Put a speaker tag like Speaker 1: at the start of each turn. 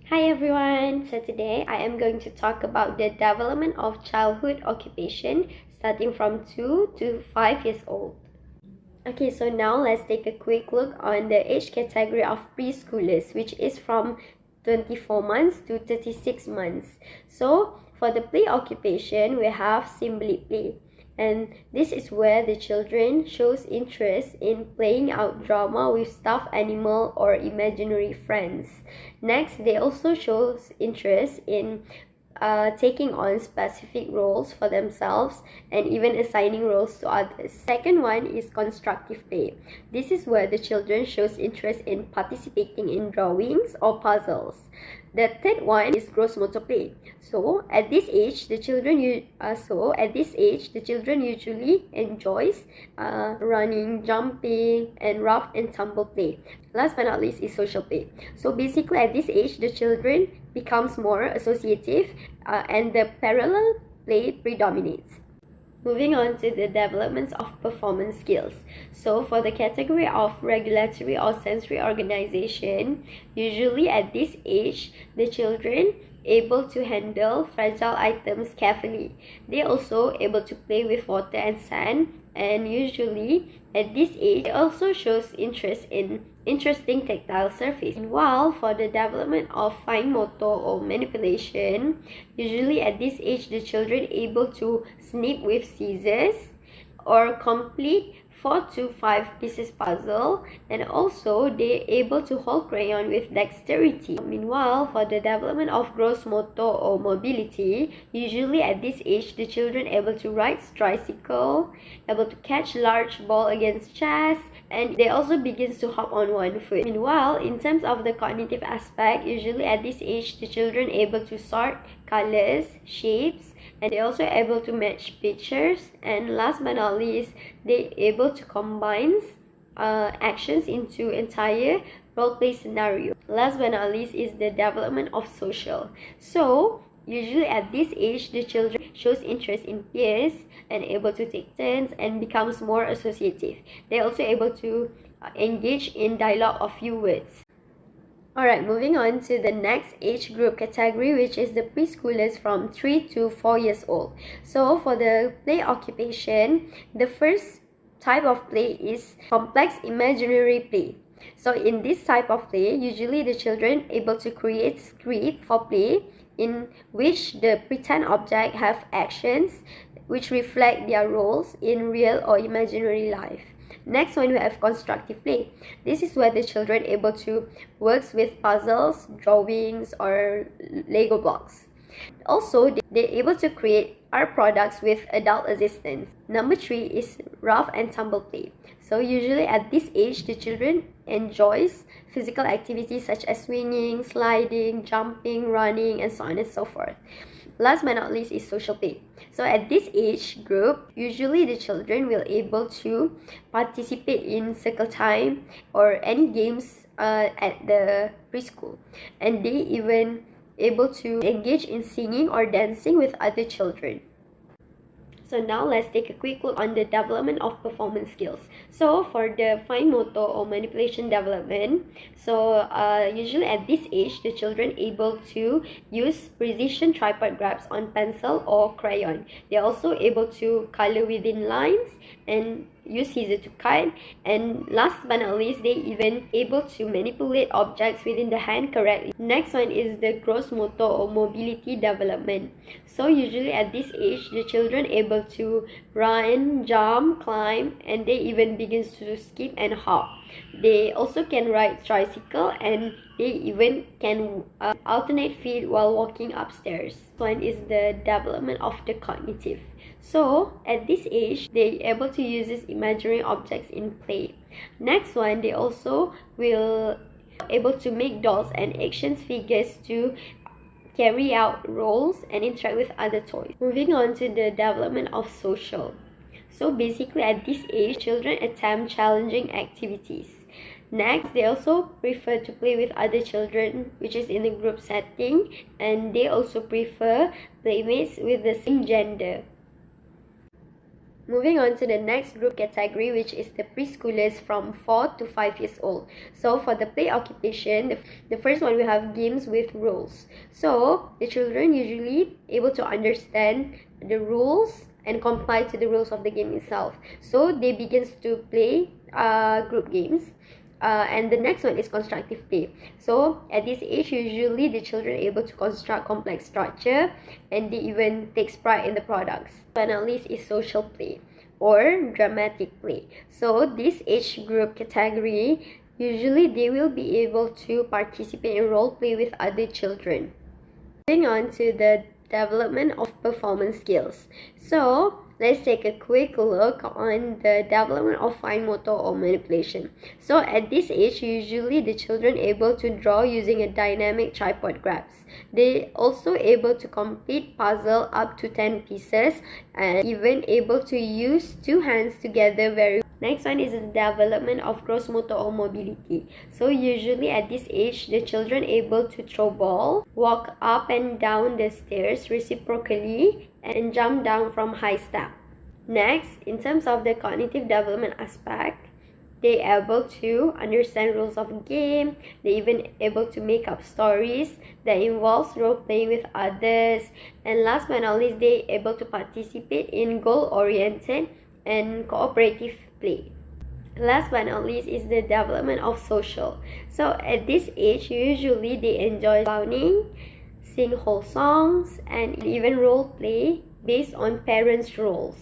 Speaker 1: Hi everyone! So today I am going to talk about the development of childhood occupation starting from 2 to 5 years old. Okay, so now let's take a quick look on the age category of preschoolers, which is from 24 months to 36 months. So for the play occupation, we have symbolic play. And this is where the children shows interest in playing out drama with stuffed animal or imaginary friends. Next, they also shows interest in taking on specific roles for themselves and even assigning roles to others. Second one is constructive play. This is where the children shows interest in participating in drawings or puzzles. The third one is gross motor play. So at this age, the children usually enjoys running, jumping, and rough and tumble play. Last but not least is social play. So basically, at this age, the children becomes more associative and the parallel play predominates. Moving on to the developments of performance skills. So for the category of regulatory or sensory organization, usually at this age, the children able to handle fragile items carefully. They also able to play with water and sand, and usually at this age, they also shows interest in interesting tactile surface. While for the development of fine motor or manipulation, usually at this age, the children able to snip with scissors or complete 4 to 5 pieces puzzle, and also they able to hold crayon with dexterity. Meanwhile, for the development of gross motor or mobility, usually at this age, the children able to ride tricycle, able to catch large ball against chest, and they also begins to hop on one foot. Meanwhile, in terms of the cognitive aspect, usually at this age, the children able to sort colors, shapes, and they also able to match pictures, and last but not least, they able to combine actions into entire role play scenario. Last but not least is the development of social. So usually at this age, the children shows interest in peers and able to take turns and becomes more associative. They're also able to engage in dialogue of few words. Alright, moving on to the next age group category, which is the preschoolers from 3 to 4 years old. So for the play occupation, the first type of play is complex imaginary play. So in this type of play, usually the children able to create script for play in which the pretend object have actions which reflect their roles in real or imaginary life. Next one, we have constructive play. This is where the children able to work with puzzles, drawings, or Lego blocks. Also, they're able to create art products with adult assistance. Number 3 is rough and tumble play. So usually at this age, the children enjoys physical activities such as swinging, sliding, jumping, running, and so on and so forth. Last but not least is social play. So at this age group, usually the children will able to participate in circle time or any games at the preschool, and they even able to engage in singing or dancing with other children. So now let's take a quick look on the development of performance skills. So for the fine motor or manipulation development, so usually at this age, the children able to use precision tripod grabs on pencil or crayon. They're also able to color within lines and use scissors to cut, and last but not least, they even able to manipulate objects within the hand correctly. Next one is the gross motor or mobility development. So usually at this age, the children able to run, jump, climb, and they even begins to skip and hop. They also can ride tricycle, and they even can alternate feet while walking upstairs. One is the development of the cognitive. So at this age, they able to use these imaginary objects in play. Next one, they also will able to make dolls and action figures to carry out roles and interact with other toys. Moving on to the development of social. So basically at this age, children attempt challenging activities. Next, they also prefer to play with other children, which is in a group setting, and they also prefer playmates with the same gender. Moving on to the next group category, which is the preschoolers from 4 to 5 years old. So for the play occupation, the first one we have games with rules. So the children usually able to understand the rules and comply to the rules of the game itself. So they begins to play group games. And the next one is constructive play. So at this age, usually the children are able to construct complex structure, and they even takes pride in the products. And at least is social play or dramatic play. So this age group category, usually they will be able to participate in role play with other children. Moving on to the development of performance skills. So let's take a quick look on the development of fine motor or manipulation. So at this age, usually the children able to draw using a dynamic tripod grasp. They also able to complete puzzle up to 10 pieces and even able to use two hands together very well. Next one is the development of gross motor or mobility. So usually at this age, the children able to throw ball, walk up and down the stairs reciprocally, and jump down from high step. Next, in terms of the cognitive development aspect, they able to understand rules of game. They even able to make up stories that involves role playing with others. And last but not least, they able to participate in goal-oriented and cooperative play. Last but not least is the development of social. So at this age, usually they enjoy clowning, sing whole songs, and even role play based on parents' roles.